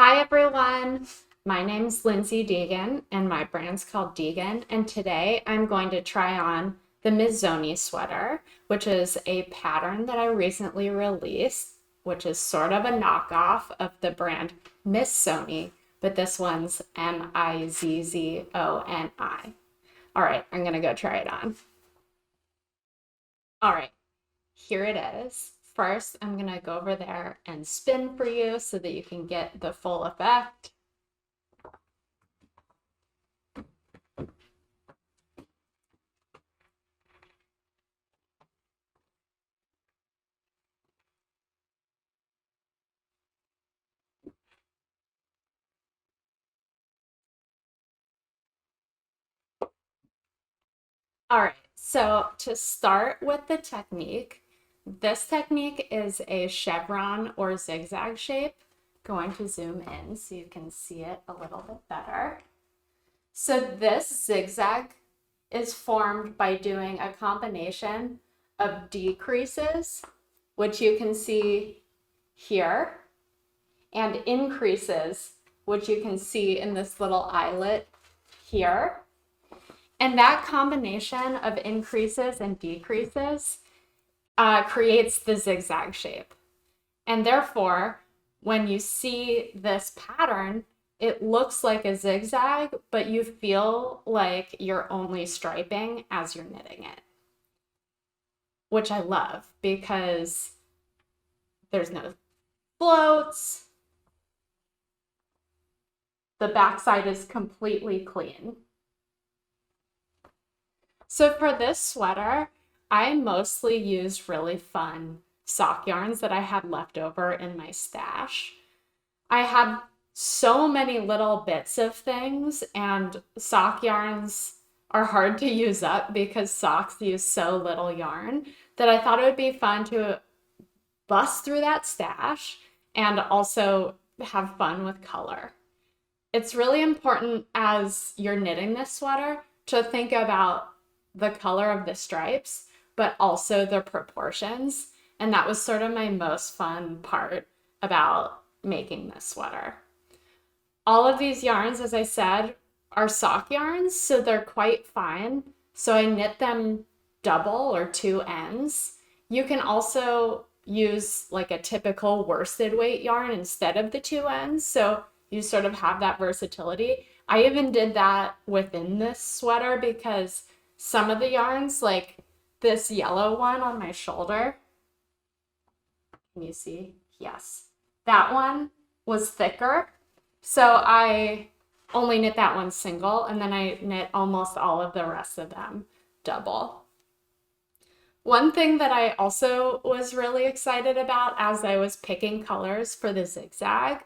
Hi everyone, my name's Lindsay Deegan and my brand's called DEGEN, and today I'm going to try on the MiZZoni sweater, which is a pattern that I recently released, which is sort of a knockoff of the brand MiZZoni, but this one's MiZZoni. All right, I'm gonna go try it on. All right, here it is. First, I'm gonna go over there and spin for you so that you can get the full effect. All right, so to start with the technique, this technique is a chevron or zigzag shape. Going to zoom in so you can see it a little bit better. So this zigzag is formed by doing a combination of decreases, which you can see here, and increases, which you can see in this little eyelet here. And that combination of increases and decreases creates the zigzag shape. And therefore, when you see this pattern, it looks like a zigzag, but you feel like you're only striping as you're knitting it, which I love because there's no floats. The backside is completely clean. So for this sweater, I mostly used really fun sock yarns that I had left over in my stash. I had so many little bits of things, and sock yarns are hard to use up because socks use so little yarn that I thought it would be fun to bust through that stash and also have fun with color. It's really important as you're knitting this sweater to think about the color of the stripes, but also the proportions. And that was sort of my most fun part about making this sweater. All of these yarns, as I said, are sock yarns, so they're quite fine. So I knit them double or two ends. You can also use like a typical worsted weight yarn instead of the two ends. So you sort of have that versatility. I even did that within this sweater because some of the yarns, like this yellow one on my shoulder, can you see? Yes. That one was thicker. So I only knit that one single, and then I knit almost all of the rest of them double. One thing that I also was really excited about as I was picking colors for the zigzag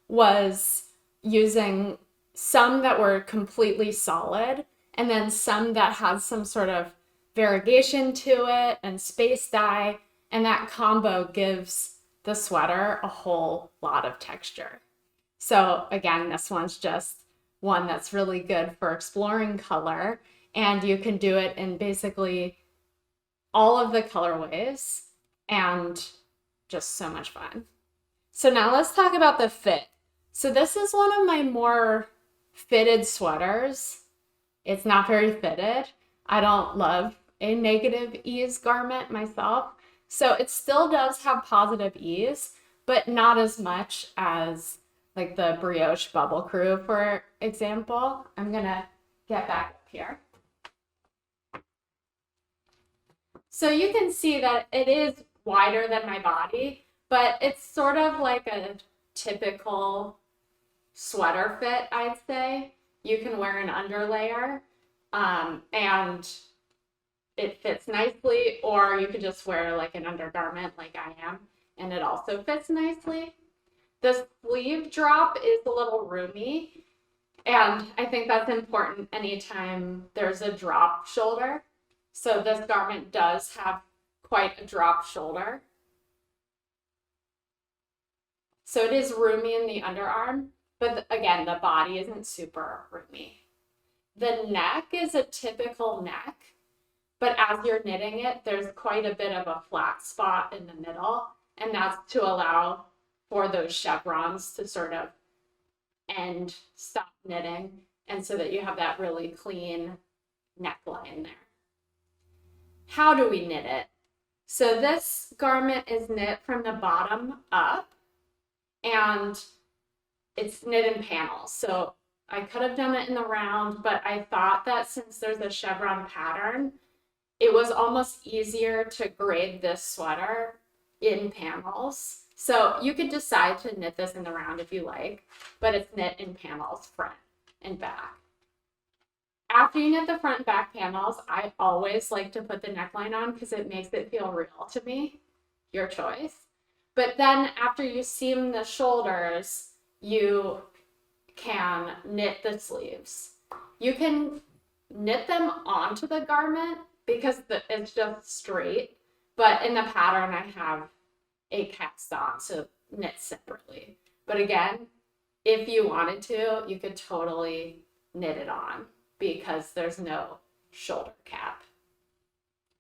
was using some that were completely solid and then some that had some sort of variegation to it and space dye, and that combo gives the sweater a whole lot of texture. So again, this one's just one that's really good for exploring color, and you can do it in basically all of the colorways and just so much fun. So now let's talk about the fit. So this is one of my more fitted sweaters. It's not very fitted. I don't love a negative ease garment myself. So it still does have positive ease, but not as much as like the Brioche Bubble Crew, for example. I'm gonna get back up here. So you can see that it is wider than my body, but it's sort of like a typical sweater fit, I'd say. You can wear an underlayer and it fits nicely, or you could just wear like an undergarment like I am, and it also fits nicely. The sleeve drop is a little roomy, and I think that's important anytime there's a drop shoulder. So this garment does have quite a drop shoulder. So it is roomy in the underarm, but again, the body isn't super roomy. The neck is a typical neck, but as you're knitting it, there's quite a bit of a flat spot in the middle, and that's to allow for those chevrons to sort of and stop knitting, and so that you have that really clean neckline there. How do we knit it? So this garment is knit from the bottom up, and it's knit in panels. So I could have done it in the round, but I thought that since there's a chevron pattern, it was almost easier to grade this sweater in panels. So you could decide to knit this in the round if you like, but it's knit in panels, front and back. After you knit the front and back panels, I always like to put the neckline on because it makes it feel real to me. Your choice. But then after you seam the shoulders, you can knit the sleeves. You can knit them onto the garment because it's just straight, but in the pattern I have a cast on, so knit separately. But again, if you wanted to, you could totally knit it on because there's no shoulder cap.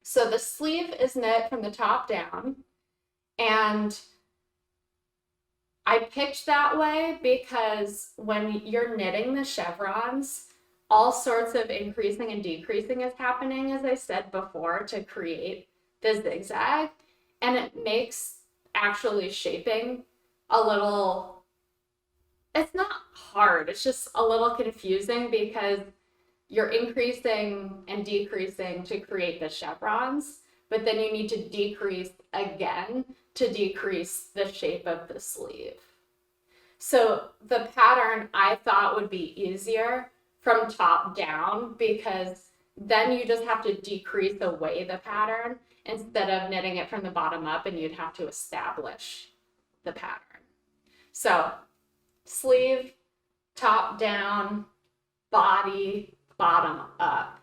So the sleeve is knit from the top down, and I picked that way because when you're knitting the chevrons, all sorts of increasing and decreasing is happening, as I said before, to create the zigzag. And it makes actually shaping a little, it's not hard, it's just a little confusing because you're increasing and decreasing to create the chevrons, but then you need to decrease again to decrease the shape of the sleeve. So the pattern I thought would be easier from top down because then you just have to decrease away the pattern instead of knitting it from the bottom up, and you'd have to establish the pattern. So sleeve, top down, body, bottom up.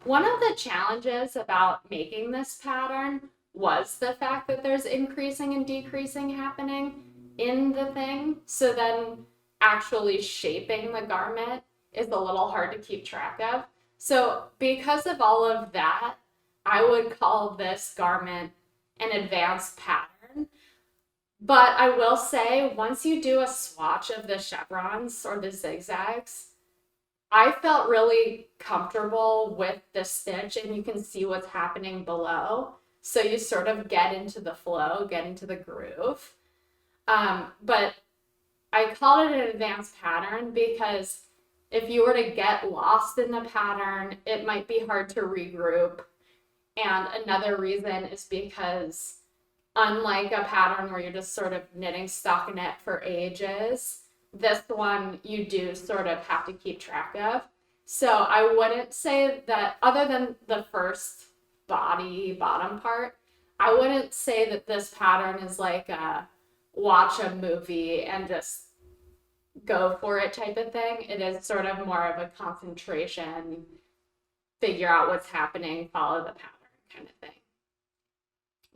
One of the challenges about making this pattern was the fact that there's increasing and decreasing happening in the thing. So then actually shaping the garment is a little hard to keep track of. So because of all of that, I would call this garment an advanced pattern. But I will say, once you do a swatch of the chevrons or the zigzags, I felt really comfortable with the stitch, and you can see what's happening below. So you sort of get into the flow, get into the groove. But I called it an advanced pattern because if you were to get lost in the pattern, it might be hard to regroup. And another reason is because unlike a pattern where you're just sort of knitting stockinette for ages, this one you do sort of have to keep track of. So I wouldn't say that, other than the first body bottom part, I wouldn't say that this pattern is like a watch a movie and just go for it type of thing. It is sort of more of a concentration, figure out what's happening, follow the pattern kind of thing.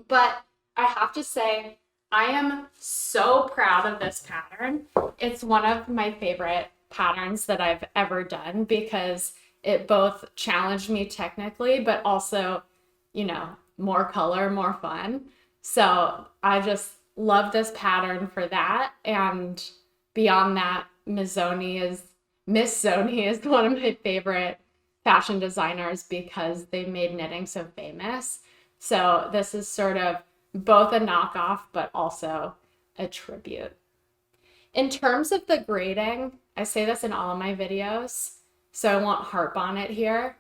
But I have to say, I am so proud of this pattern. It's one of my favorite patterns that I've ever done because it both challenged me technically, but also, you know, more color, more fun. So I just love this pattern for that. And beyond that, Miss Zoni is one of my favorite fashion designers because they made knitting so famous. So this is sort of both a knockoff, but also a tribute. In terms of the grading, I say this in all of my videos, so I won't harp on it here,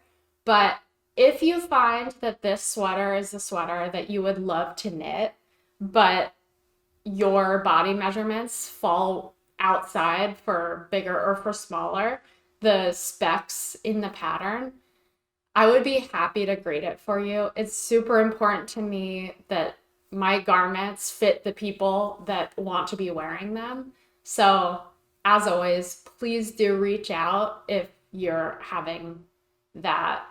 but if you find that this sweater is a sweater that you would love to knit, but your body measurements fall outside for bigger or for smaller, the specs in the pattern, I would be happy to grade it for you. It's super important to me that my garments fit the people that want to be wearing them. So as always, please do reach out if you're having that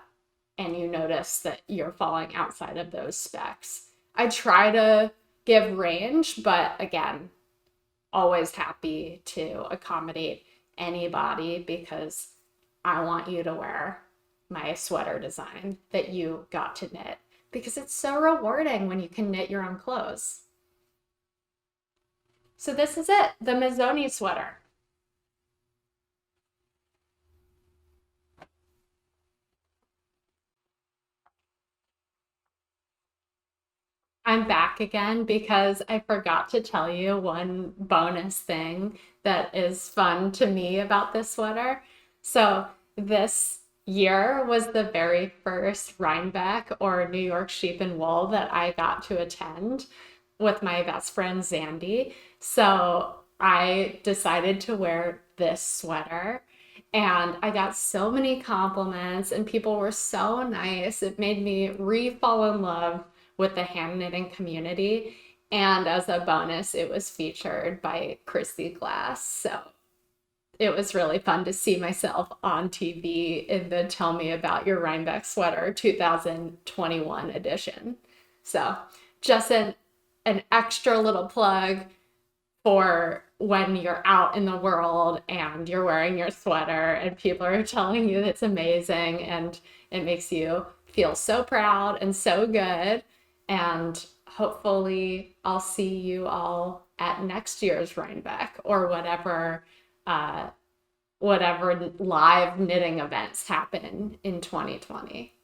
and you notice that you're falling outside of those specs. I try to give range, but again, always happy to accommodate anybody because I want you to wear my sweater design that you got to knit because it's so rewarding when you can knit your own clothes. So this is it, the MiZZoni sweater. I'm back again because I forgot to tell you one bonus thing that is fun to me about this sweater. So, this year was the very first Rhinebeck or New York Sheep and Wool that I got to attend with my best friend Zandy. So, I decided to wear this sweater and I got so many compliments and people were so nice. It made me re-fall in love with the hand knitting community. And as a bonus, it was featured by Christy Glass. So it was really fun to see myself on TV in the Tell Me About Your Rhinebeck Sweater 2021 edition. So just an extra little plug for when you're out in the world and you're wearing your sweater and people are telling you it's amazing and it makes you feel so proud and so good. And hopefully, I'll see you all at next year's Rhinebeck or uh, whatever live knitting events happen in 2020.